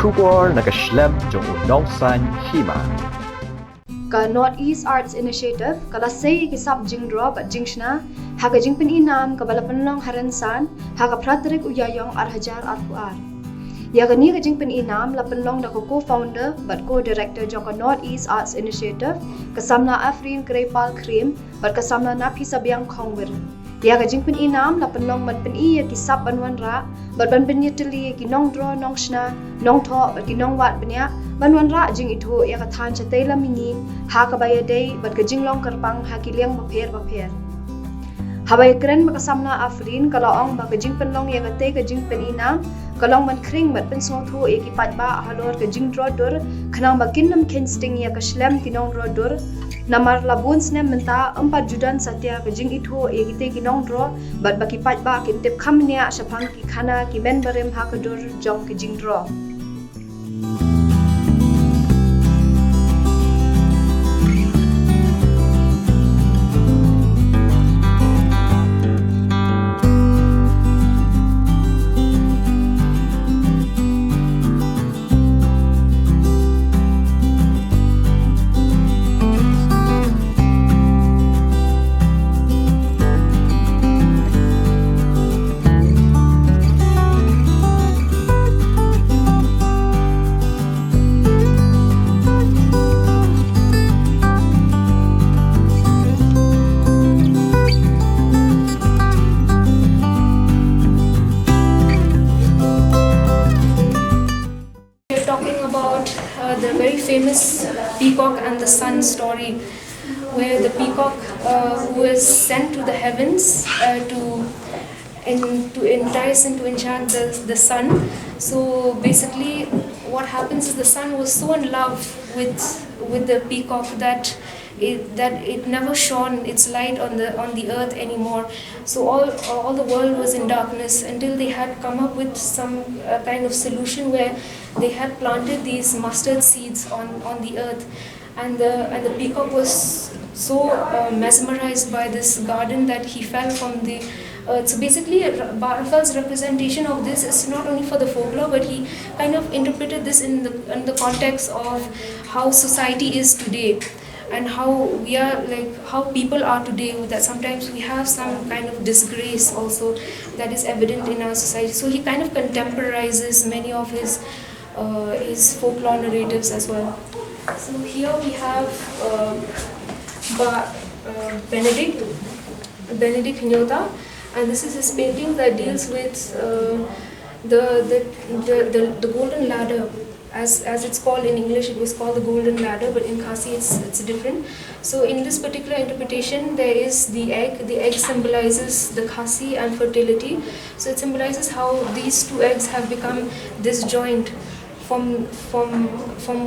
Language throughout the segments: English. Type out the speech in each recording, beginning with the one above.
Shubor nakaslem jong unongsan Hima. Ka Northeast Arts Initiative kala say kisap Jingdro but Jingshna haga Jingpyni nam ka balapanlong haransan haga pratrik uyayong arhajar arpuar. Yaga ni ka Jingpyni nam lapanlong da co-founder but co-director jong ka Northeast Arts Initiative kasamna Afrin Krepal Krim but kasamna Napi Sabyang Kongwir. Yaga Jingpyni nam lapanlong manpeni ya kisap banwan ra but banpeni tili ki Jingdro nongshna nongtho but ki nongwat benya banwan ra jing itu ya ka than cha tela mini ha ka baya dei bat ka jinglong karpang ha ki liang bapher habay kren makasamna Afrin kalaong ba ka jingpenlong ya ka te ka Jingpyni nam kalong man kring mat pen so thu e ki pat ba halor ka Jingdro dur khnang ba kinnam ken sting ya ka shlem ki Jingdro dur namar labun snem menta empat judan satya ka jing itu e ki te ki Jingdro bat ba ki pat ba ki tip khamnya shapang ki khana ki men Barim ha ka dur jong ki Jingdro. The very famous peacock and the sun story, where the peacock who is sent to the heavens to entice and to enchant the sun. So basically what happens is the sun was so in love with the peacock that it never shone its light on the earth anymore. So all the world was in darkness until they had come up with some kind of solution where they had planted these mustard seeds on the earth, and the peacock was so mesmerized by this garden that he fell from the earth. So basically Barafal's representation of this is not only for the folklore, but he kind of interpreted this in the context of how society is today and how we are, like how people are today, that sometimes we have some kind of disgrace also that is evident in our society. So he kind of contemporizes many of his folklore narratives as well. So here we have Benedict Nyota, and this is his painting that deals with the golden ladder. As it's called in English, it was called the golden ladder, but in Khasi it's different. So in this particular interpretation, there is the egg. The egg symbolizes the Khasi and fertility. So it symbolizes how these two eggs have become disjoint from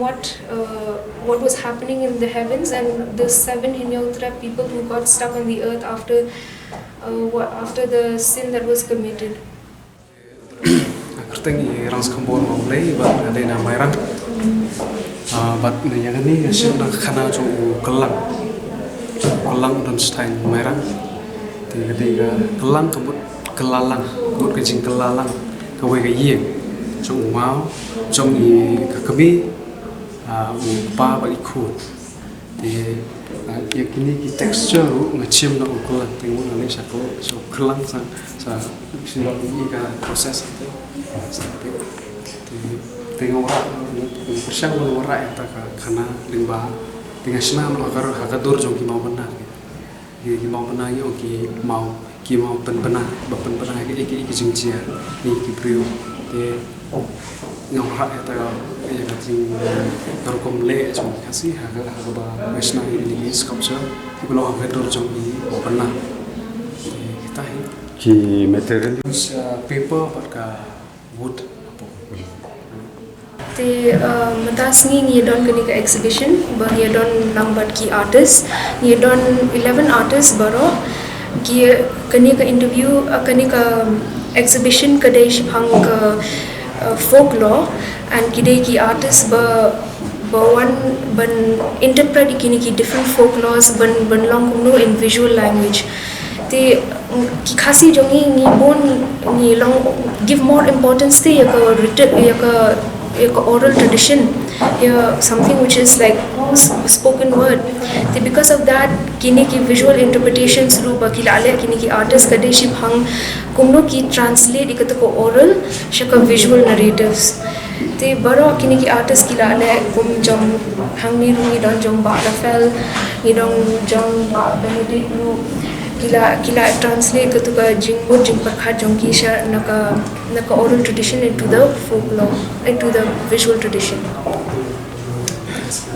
what was happening in the heavens, and the 7 Hinyotra people who got stuck on the earth after the sin that was committed. Kerting rang skambor mau play, but ada nama irang. But yang ini hasil nak kena cu kelang dan stein merang. Tiga kelang kebut kelalang, kebut kecing kelalang, kawai kayeng. Cu mau, trong i kami, upa bagi ikut. Yang ini ki texture ngecim nak kelang, tengok nanti satu kelang sa silau ini ka proses itu. Tengok orang persiang orang yang tak kena limbah dengan senang agar dur jom kimau benar, kimau benar yo kimau benar iki jingcia ni kipriu te ngorang yang tak yang kating terkom le jom kasih agar ba mesna ini sculpture kiblo agar dur jom kimau benar kita ki material paper pada wood. Te matas ni don kani ka exhibition ba ni don lambat ki artist ni don 11 artists baro ki kani ka interview kani ka exhibition kadai shphang ka folklore and kidai ki artist ba one ban interpret kini ki different folklores ban long kumno in visual language. Te ki khasi jongi ni bon ni long give more importance te yaka written yaka oral tradition, something which is like spoken word. Because of that, kini ki visual interpretations ru bakilale kini ki artist kade ship hang kumno ki translate ikatako oral shaka visual narratives. Te baro kini ki artist kilale kum jong hang ni ru ni don jong ba la fel ni dong jong ba benedict ru kila translate katuka jingbo jingpakha jong ki sha naka oral tradition into the folklore, into the visual tradition.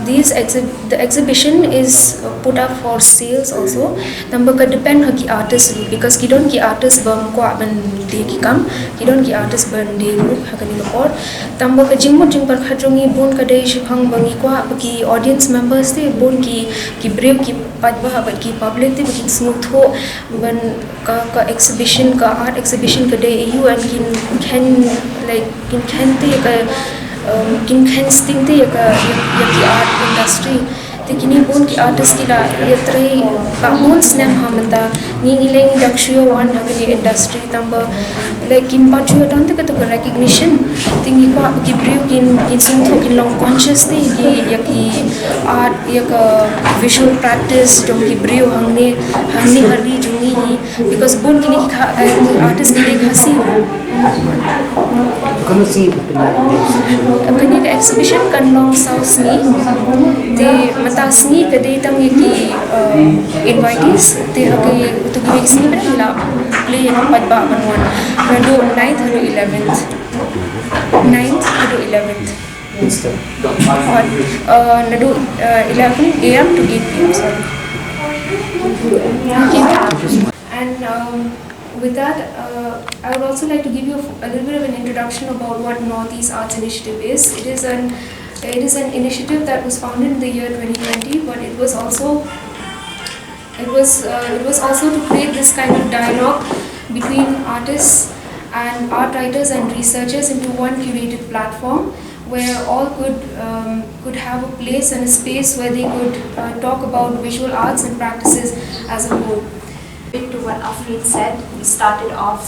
The exhibition is put up for sales also. Number ka depend haki artist because kidon ki artist bam ko aban de ki kam kidon ki artist ban de ru hakani lokor tambo ka jingmo jingpar khajongi bon ka de shiphang bangi ko ki audience members te bon ki brave ki padba ba ki public te ki smutho ban ka exhibition ka art exhibition ka de you and can like can te ka kin khan sting te ki art industry te kini bon ki artist ki la yatre ka bon slam hamata ni ileng dakshiyo wan hagani industry tamba like kin pachu don te ka recognition tingi ko ki brave kin sum tho kin long conscious te ki art ka visual practice jong ki brave hangne hardi jungi ni because bon kini artist ki khasi Kamu sih benar. kani ka exhibition kan long south ni te matas ni ka de tam ki invitees te hagi to give sini bela play padba banwan nado 9th to 11th 9th to 11th nado 11 am to 8 pm sorry. Okay. And with that, I would also like to give you a little bit of an introduction about what Northeast Arts Initiative is. It is an initiative that was founded in the year 2020, but it was also to create this kind of dialogue between artists and art writers and researchers into one curated platform where all could have a place and a space where they could talk about visual arts and practices as a whole. To what Afreen said, we started off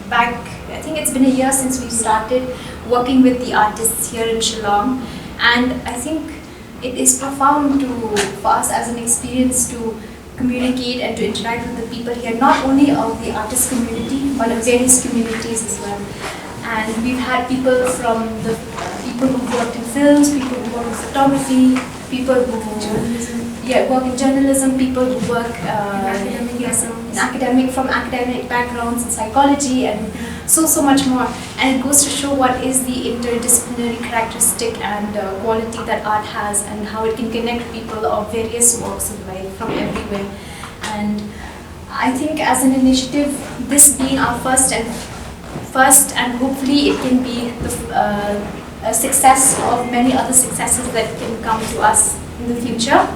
back, I think it's been a year since we started working with the artists here in Shillong, and I think it is profound for us as an experience to communicate and to interact with the people here, not only of the artist community but of various communities as well. And we've had people from the people who worked in films, people who work in photography, people who work in journalism, people who work from academic backgrounds in psychology and so much more. And it goes to show what is the interdisciplinary characteristic and quality that art has and how it can connect people of various walks of life from everywhere. And I think as an initiative, this being our first and hopefully it can be a success of many other successes that can come to us in the future.